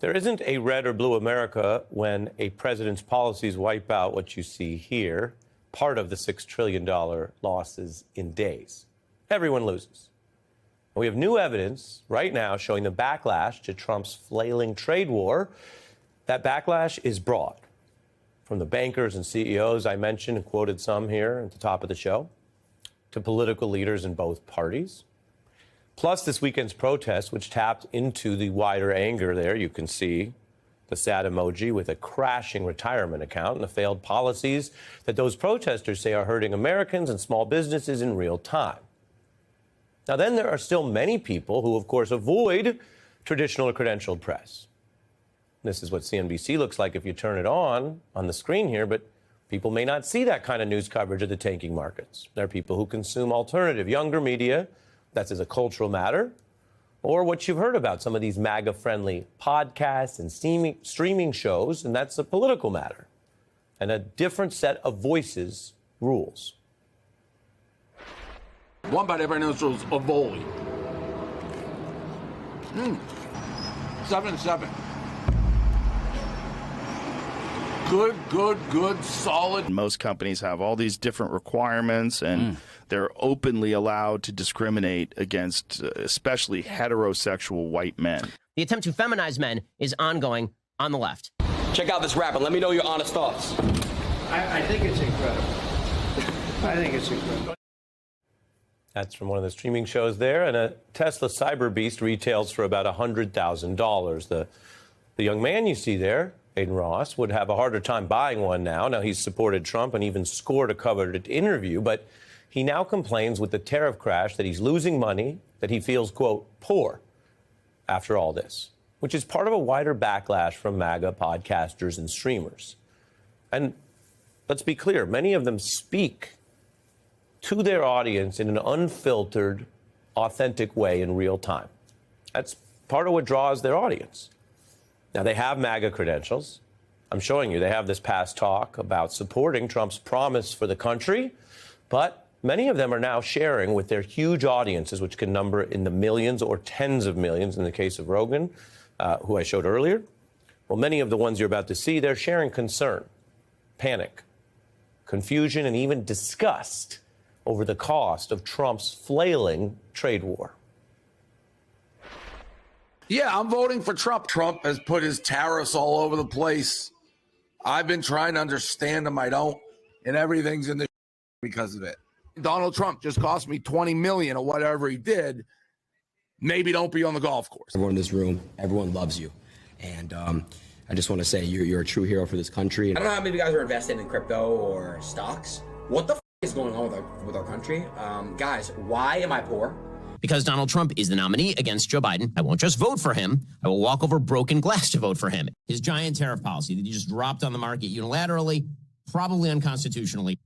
There isn't a red or blue America when a president's policies wipe out what you see here, part of the $6 trillion losses in days. Everyone loses. We have new evidence right now showing the backlash to Trump's flailing trade war. That backlash is broad. From the bankers and CEOs I mentioned and quoted some here at the top of the show, to political leaders in both parties. Plus this weekend's protest, which tapped into the wider anger there. You can see the sad emoji with a crashing retirement account and the failed policies that those protesters say are hurting Americans and small businesses in real time. Now, then there are still many people who, of course, avoid traditional or credentialed press. This is what CNBC looks like if you turn it on the screen here, but people may not see that kind of news coverage of the tanking markets. There are people who consume alternative, younger media, that's as a cultural matter, or what you've heard about, some of these MAGA-friendly podcasts and streaming shows, and that's a political matter. And a different set of voices rules. One bite, everybody knows rules. Avoid. 7-7. Good, solid. Most companies have all these different requirements, and they're openly allowed to discriminate against especially heterosexual white men. The attempt to feminize men is ongoing on the left. Check out this rapper. Let me know your honest thoughts. I think it's incredible. I think it's incredible. That's from one of the streaming shows there. And a Tesla Cyber Beast retails for about $100,000. The young man you see there, Aiden Ross, would have a harder time buying one now. Now, he's supported Trump and even scored a coveted interview, but he now complains with the tariff crash that he's losing money, that he feels, quote, poor after all this, which is part of a wider backlash from MAGA podcasters and streamers. And let's be clear, many of them speak to their audience in an unfiltered, authentic way in real time. That's part of what draws their audience. Now, they have MAGA credentials. I'm showing you they have this past talk about supporting Trump's promise for the country, but many of them are now sharing with their huge audiences, which can number in the millions or tens of millions in the case of Rogan, who I showed earlier. Well, many of the ones you're about to see, they're sharing concern, panic, confusion, and even disgust over the cost of Trump's flailing trade war. Yeah, I'm voting for Trump. Trump has put his tariffs all over the place. I've been trying to understand them. I don't. And everything's in the because of it. Donald Trump just cost me $20 million or whatever he did. Maybe don't be on the golf course. Everyone in this room, everyone loves you. And I just want to say you're a true hero for this country. I don't know how many of you guys are invested in crypto or stocks. What the is going on with our country? Guys, why am I poor? Because Donald Trump is the nominee against Joe Biden, I won't just vote for him. I will walk over broken glass to vote for him. His giant tariff policy that he just dropped on the market unilaterally, probably unconstitutionally.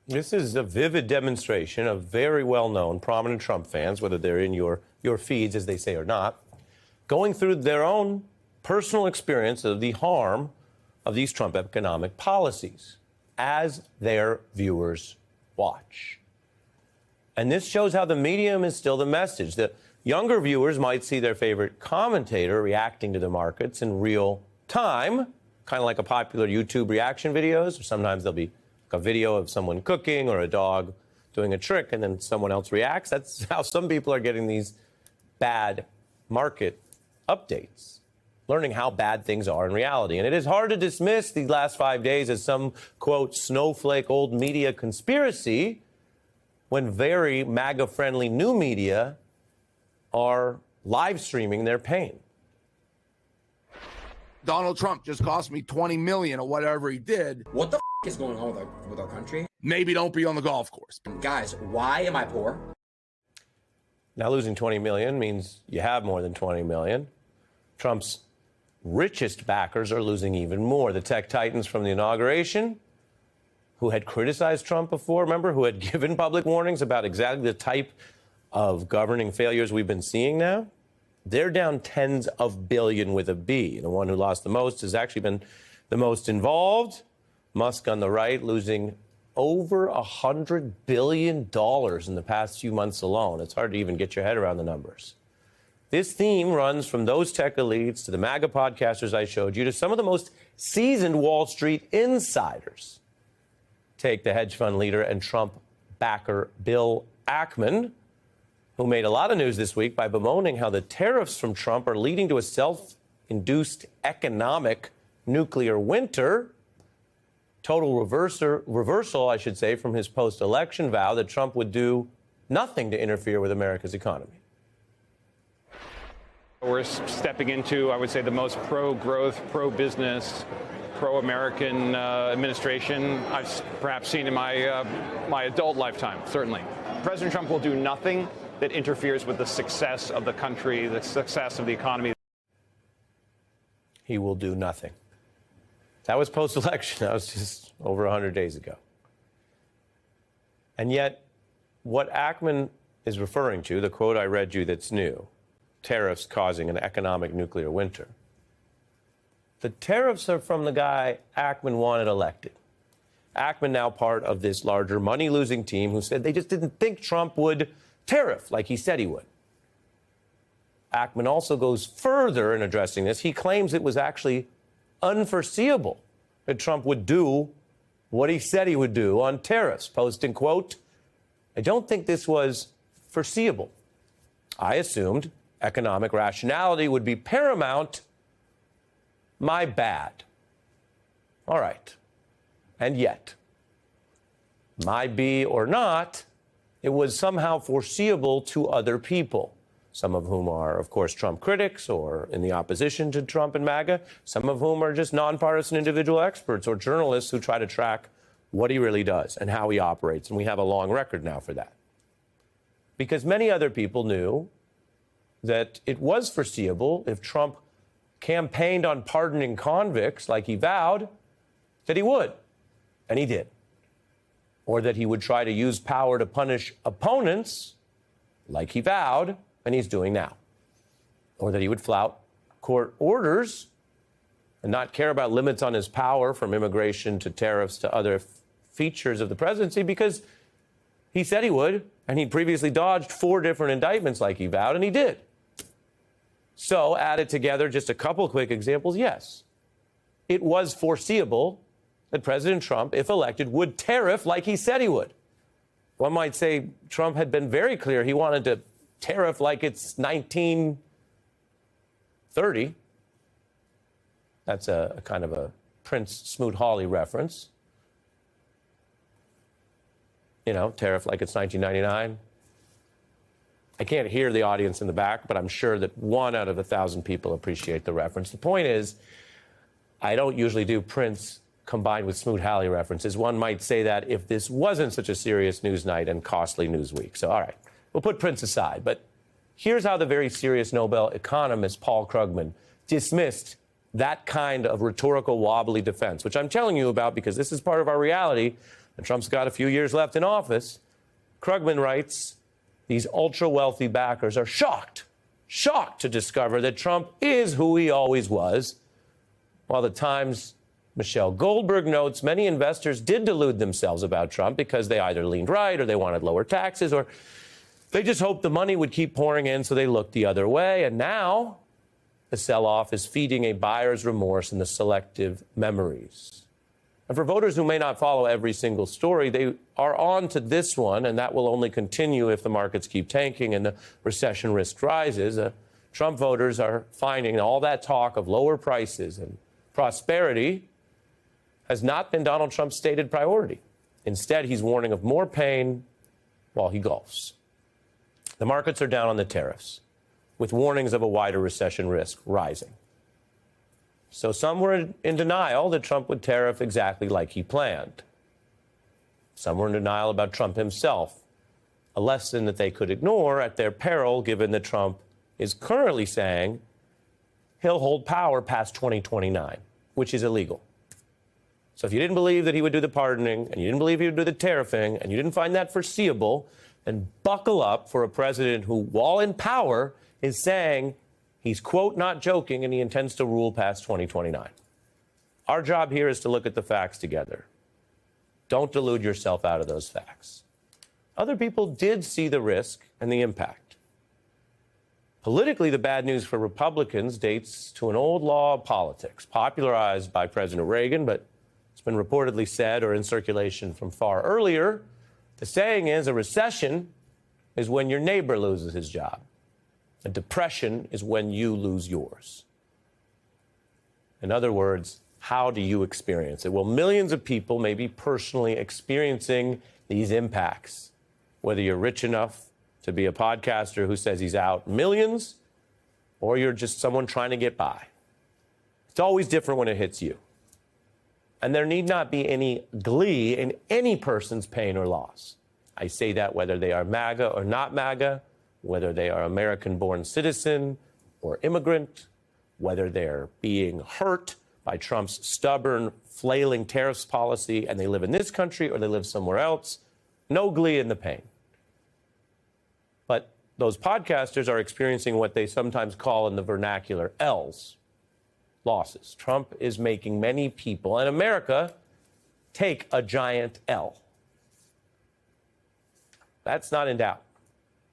This is a vivid demonstration of very well-known, prominent Trump fans, whether they're in your feeds, as they say, or not, going through their own personal experience of the harm of these Trump economic policies as their viewers watch. And this shows how the medium is still the message. The younger viewers might see their favorite commentator reacting to the markets in real time, kind of like a popular YouTube reaction videos, or sometimes there'll be a video of someone cooking or a dog doing a trick, and then someone else reacts. That's how some people are getting these bad market updates, learning how bad things are in reality. And it is hard to dismiss these last 5 days as some, quote, snowflake old media conspiracy when very MAGA-friendly new media are live streaming their pain. Donald Trump just cost me $20 million or whatever he did. What the is going on with our country? Maybe don't be on the golf course. Guys, why am I poor? Now, losing 20 million means you have more than 20 million. Trump's richest backers are losing even more. The tech titans from the inauguration, who had criticized Trump before, remember, who had given public warnings about exactly the type of governing failures we've been seeing now, they're down tens of billion with a B. The one who lost the most has actually been the most involved. Musk on the right losing over $100 billion in the past few months alone. It's hard to even get your head around the numbers. This theme runs from those tech elites to the MAGA podcasters I showed you to some of the most seasoned Wall Street insiders. Take the hedge fund leader and Trump backer Bill Ackman, who made a lot of news this week by bemoaning how the tariffs from Trump are leading to a self-induced economic nuclear winter. Total reversal, I should say, from his post-election vow that Trump would do nothing to interfere with America's economy. We're stepping into, I would say, the most pro-growth, pro-business, pro-American administration I've perhaps seen in my adult lifetime, certainly. President Trump will do nothing that interferes with the success of the country, the success of the economy. He will do nothing. That was post-election. That was just over 100 days ago. And yet, what Ackman is referring to, the quote I read you that's new, tariffs causing an economic nuclear winter. The tariffs are from the guy Ackman wanted elected. Ackman now part of this larger money-losing team who said they just didn't think Trump would tariff like he said he would. Ackman also goes further in addressing this. He claims it was actually unforeseeable that Trump would do what he said he would do on tariffs, posting, quote, "I don't think this was foreseeable. I assumed economic rationality would be paramount. My bad." All right. And yet, might be or not, it was somehow foreseeable to other people, some of whom are, of course, Trump critics or in the opposition to Trump and MAGA, some of whom are just nonpartisan individual experts or journalists who try to track what he really does and how he operates. And we have a long record now for that. Because many other people knew that it was foreseeable if Trump campaigned on pardoning convicts like he vowed, that he would, and he did. Or that he would try to use power to punish opponents like he vowed, and he's doing now. Or that he would flout court orders and not care about limits on his power from immigration to tariffs to other features of the presidency because he said he would, and he previously dodged 4 different indictments like he vowed, and he did. So, added together, just a couple quick examples, yes. It was foreseeable that President Trump, if elected, would tariff like he said he would. One might say Trump had been very clear he wanted to tariff like it's 1930. That's a kind of a Prince Smoot-Hawley reference. You know, tariff like it's 1999. I can't hear the audience in the back, but I'm sure that 1 out of 1,000 people appreciate the reference. The point is, I don't usually do Prince combined with Smoot-Hawley references. One might say that if this wasn't such a serious news night and costly news week. So, all right, we'll put Prince aside. But here's how the very serious Nobel economist Paul Krugman dismissed that kind of rhetorical wobbly defense, which I'm telling you about because this is part of our reality, and Trump's got a few years left in office. Krugman writes, these ultra-wealthy backers are shocked to discover that Trump is who he always was. While the Times' Michelle Goldberg notes many investors did delude themselves about Trump because they either leaned right or they wanted lower taxes or they just hoped the money would keep pouring in, so they looked the other way. And now the sell-off is feeding a buyer's remorse in the selective memories. And for voters who may not follow every single story, they are on to this one, and that will only continue if the markets keep tanking and the recession risk rises. Trump voters are finding all that talk of lower prices and prosperity has not been Donald Trump's stated priority. Instead, he's warning of more pain while he golfs. The markets are down on the tariffs, with warnings of a wider recession risk rising. So some were in denial that Trump would tariff exactly like he planned. Some were in denial about Trump himself, a lesson that they could ignore at their peril, given that Trump is currently saying he'll hold power past 2029, which is illegal. So if you didn't believe that he would do the pardoning, and you didn't believe he would do the tariffing, and you didn't find that foreseeable, then buckle up for a president who, while in power, is saying he's, quote, not joking, and he intends to rule past 2029. Our job here is to look at the facts together. Don't delude yourself out of those facts. Other people did see the risk and the impact. Politically, the bad news for Republicans dates to an old law of politics, popularized by President Reagan, but it's been reportedly said or in circulation from far earlier. The saying is a recession is when your neighbor loses his job. A depression is when you lose yours. In other words, how do you experience it? Well, millions of people may be personally experiencing these impacts, whether you're rich enough to be a podcaster who says he's out millions, or you're just someone trying to get by. It's always different when it hits you. And there need not be any glee in any person's pain or loss. I say that whether they are MAGA or not MAGA, whether they are American-born citizen or immigrant, whether they're being hurt by Trump's stubborn, flailing tariffs policy and they live in this country or they live somewhere else. No glee in the pain. But those podcasters are experiencing what they sometimes call in the vernacular L's, losses. Trump is making many people in America take a giant L. That's not in doubt.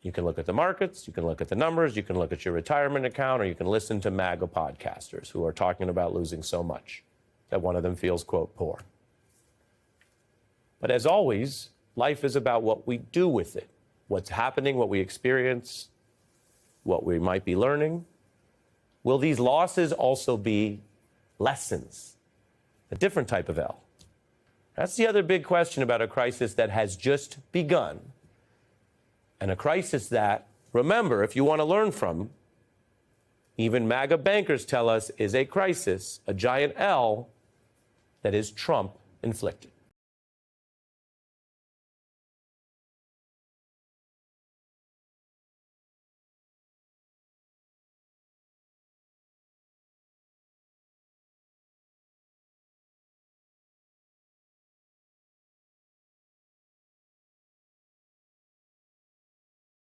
You can look at the markets, you can look at the numbers, you can look at your retirement account, or you can listen to MAGA podcasters who are talking about losing so much that one of them feels, quote, poor. But as always, life is about what we do with it, what's happening, what we experience, what we might be learning. Will these losses also be lessons? A different type of L. That's the other big question about a crisis that has just begun. And a crisis that, remember, if you want to learn from, even MAGA bankers tell us is a crisis, a giant L that is Trump inflicted.